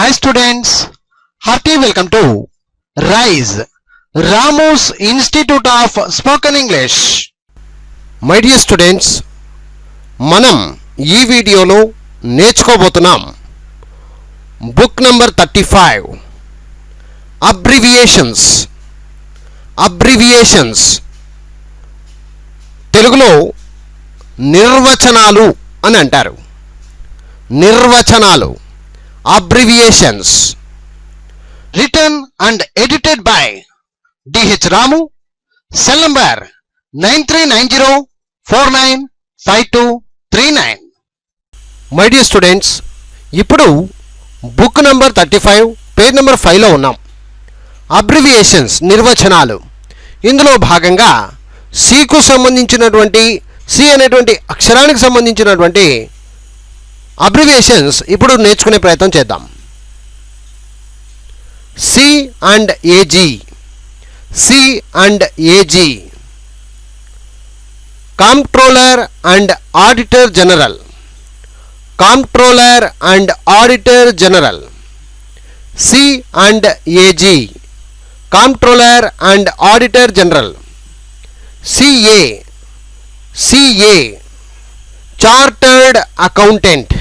Hi students, hearty welcome to RISE, Ramu's Institute of Spoken English. My dear students, మనం ఈ వీడియోలో నేర్చుకోబోతున్నాం book number 35 abbreviations తెలుగులో నిర్వచనాలు అని అంటారు. నిర్వచనాలు abbreviations. Written and edited by D.H. Ramu, cell number 9390495239. My dear students, ఇప్పుడు book number 35 page number 5లో ఉన్నాం. అబ్రివియేషన్స్ నిర్వచనాలు. ఇందులో భాగంగా సికు సంబంధించినటువంటి సి అనేటువంటి అక్షరానికి సంబంధించినటువంటి అబ్రివియేషన్స్ ఇప్పుడు నేర్చుకునే ప్రయత్నం చేద్దాం. C and AG, controller and auditor general, C and AG, controller and auditor general. CA chartered accountant,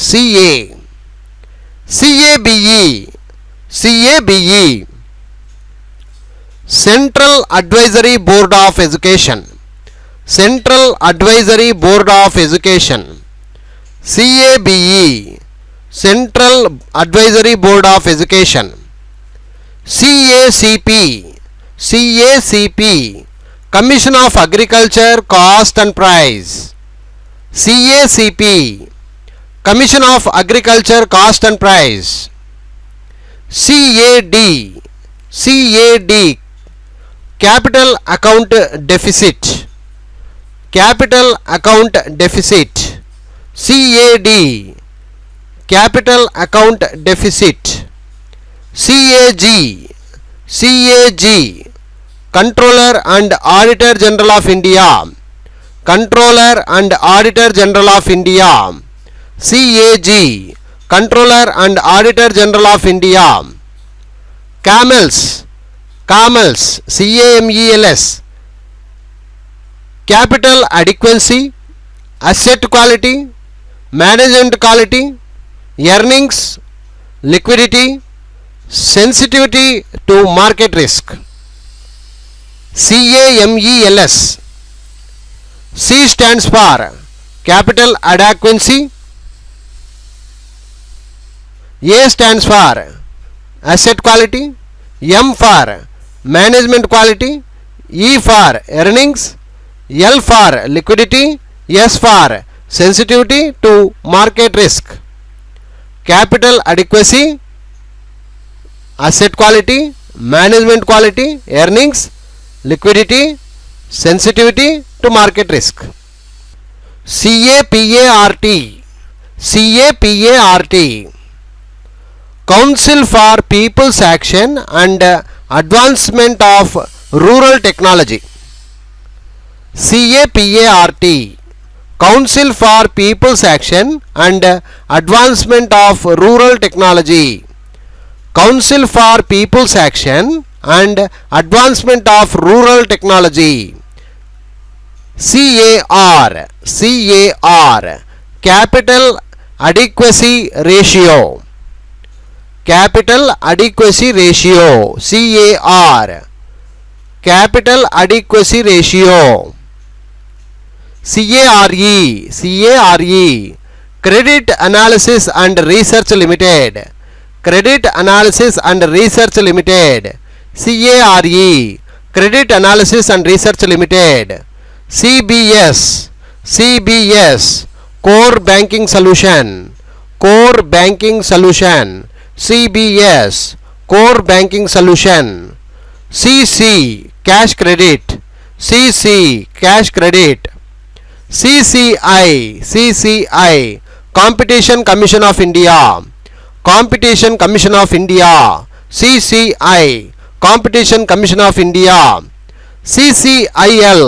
CA. CABE central advisory board of education, CABE central advisory board of education. CACP commission of agriculture cost and price, commission of agriculture cost and price. CAD capital account deficit, CAD capital account deficit. CAG controller and auditor general of India, CAG controller and auditor general of India. Camels, CAMELS capital adequacy, asset quality, management quality, earnings, liquidity, sensitivity to market risk. CAMELS, C stands for capital adequacy, A stands for asset quality, M for management quality, E for earnings, L for liquidity, S for sensitivity to market risk. Capital adequacy, asset quality, management quality, earnings, liquidity, sensitivity to market risk. CAPART Council for People's Action and Advancement of Rural Technology. CAPART Council for People's Action and Advancement of Rural Technology. Council for People's Action and Advancement of Rural Technology. CAR Capital Adequacy Ratio, CAR Capital Adequacy Ratio. CARE Credit Analysis and Research Limited, CARE Credit Analysis and Research Limited. CBS Core Banking Solution, CBS Core Banking Solution. CC Cash Credit, CCI Competition Commission of India, CCI Competition Commission of India. CCIL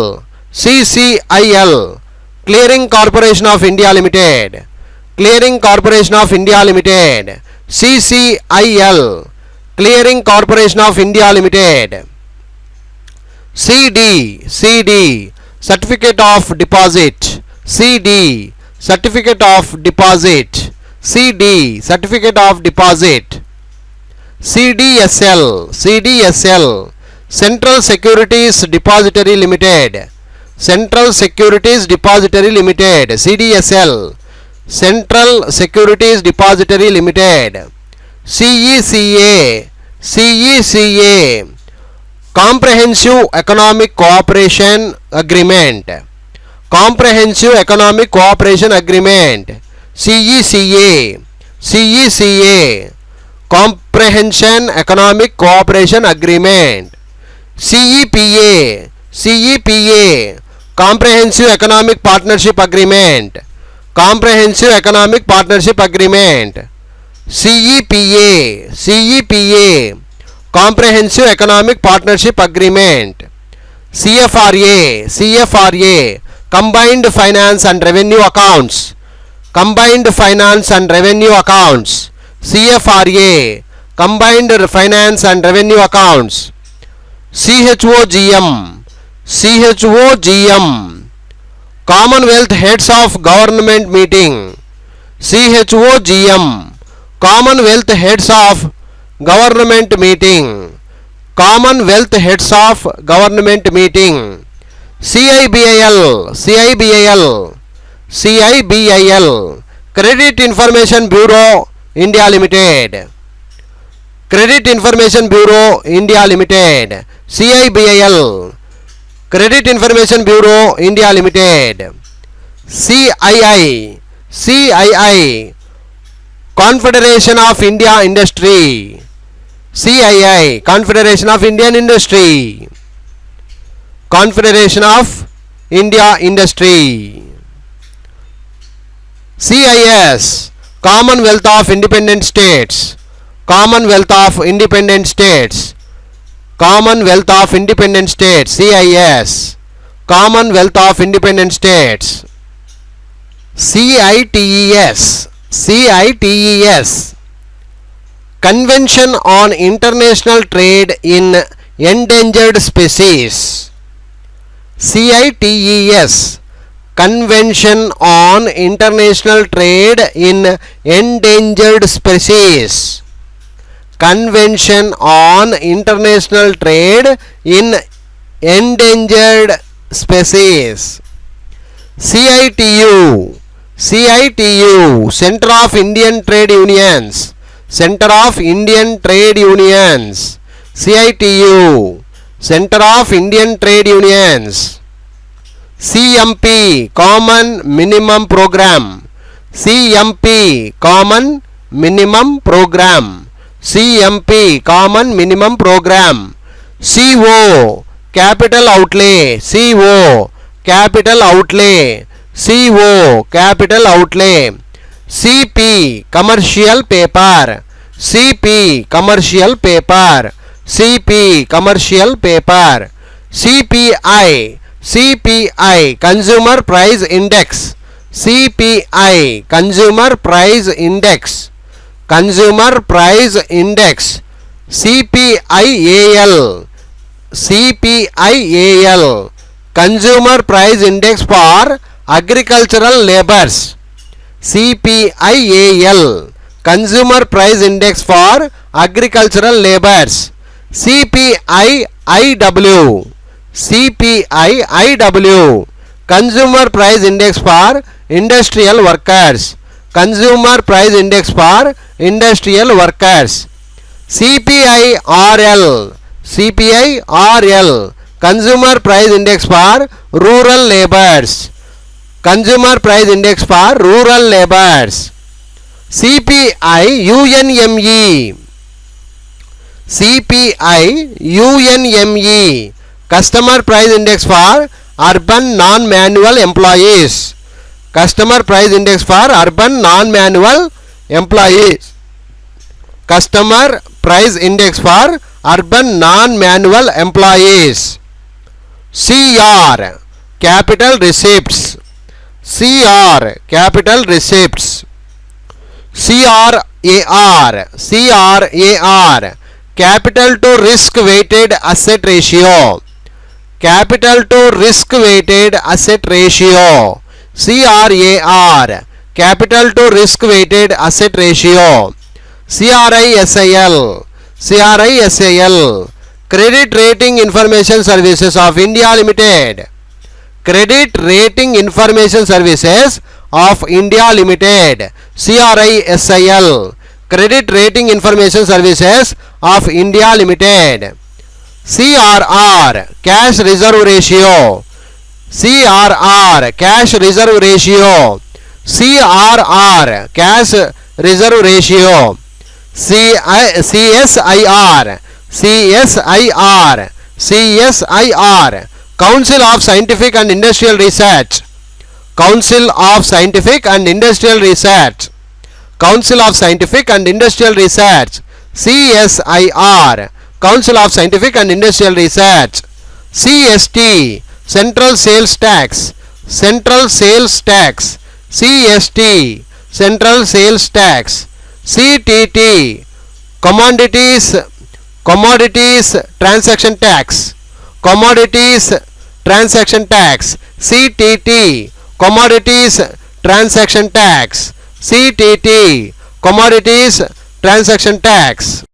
Clearing Corporation of India Limited, Clearing Corporation of India Limited, CCIL, Clearing Corporation of India Limited. CD, Certificate of Deposit, CD, Certificate of Deposit, CD, Certificate of Deposit. CDSL, Central Securities Depository Limited, Central Securities Depository Limited, CDSL, Central Securities Depository Limited. CECA, Comprehensive Economic Cooperation Agreement, Comprehensive Economic Cooperation Agreement. CECA, Comprehension Economic Cooperation Agreement. CEPA, Comprehensive Economic Partnership Agreement, Comprehensive Economic Partnership Agreement. CEPA, Comprehensive Economic Partnership Agreement. CFRA, Combined Finance and Revenue Accounts, Combined Finance and Revenue Accounts. CFRA, Combined Finance and Revenue Accounts. CHOGM, Commonwealth Heads of Government Meeting, CHOGM, Commonwealth Heads of Government Meeting, Commonwealth Heads of Government Meeting. CIBIL, Credit Information Bureau India Limited, Credit Information Bureau India Limited. CIBIL, Credit Information Bureau India Limited. CII, Confederation of India Industry, CII, Confederation of Indian Industry, Confederation of India Industry. CIS, Commonwealth of Independent States, Commonwealth of Independent States, Commonwealth of Independent States. CIS, Commonwealth of Independent States. CITES, Convention on International Trade in Endangered Species, CITES, Convention on International Trade in Endangered Species, Convention on International Trade in Endangered Species. CITU, Center of Indian Trade Unions, Center of Indian Trade Unions. CITU, Center of Indian Trade Unions. CMP, Common Minimum Program, CMP, Common Minimum Program, CMP, Common Minimum Program. CO, Capital Outlay, CO, Capital Outlay, CO, Capital Outlay. CP, Commercial Paper, CP, Commercial Paper, CP, Commercial Paper. CPI, Consumer Price Index, CPI, Consumer Price Index, Consumer Price Index. CPIAL, Consumer Price Index for Agricultural Labours, CPIAL, Consumer Price Index for Agricultural Labours. CPIIW, Consumer Price Index for Industrial Workers, Consumer Price Index for Industrial Workers. CPIRL, Consumer Price Index for Rural Labours, Consumer Price Index for Rural Labours. CPIUNME, Customer Price Index for Urban Non-Manual Employees, Customer Price Index for Urban Non-Manual Employees, Customer Price Index for Urban Non-Manual Employees. CR, Capital Receipts, CR capital receipts. CRAR capital to risk weighted asset ratio. Capital to risk weighted asset ratio. CRAR capital to risk weighted asset ratio. CRISIL Credit Rating Information Services of India Limited. Credit Rating Information Services of India Limited. CRISIL Credit Rating Information Services of India Limited. CRR Cash Reserve Ratio. CRR Cash Reserve Ratio. CRR Cash Reserve Ratio. CSIR Council of Scientific and Industrial Research. Council of Scientific and Industrial Research. Council of Scientific and Industrial Research. CSIR Council of Scientific and Industrial Research. CST Central Sales Tax. Central Sales Tax. CST Central Sales Tax. CTT Commodities Transaction Tax. Commodities Transaction Tax. CTT Commodities Transaction Tax. CTT Commodities Transaction Tax.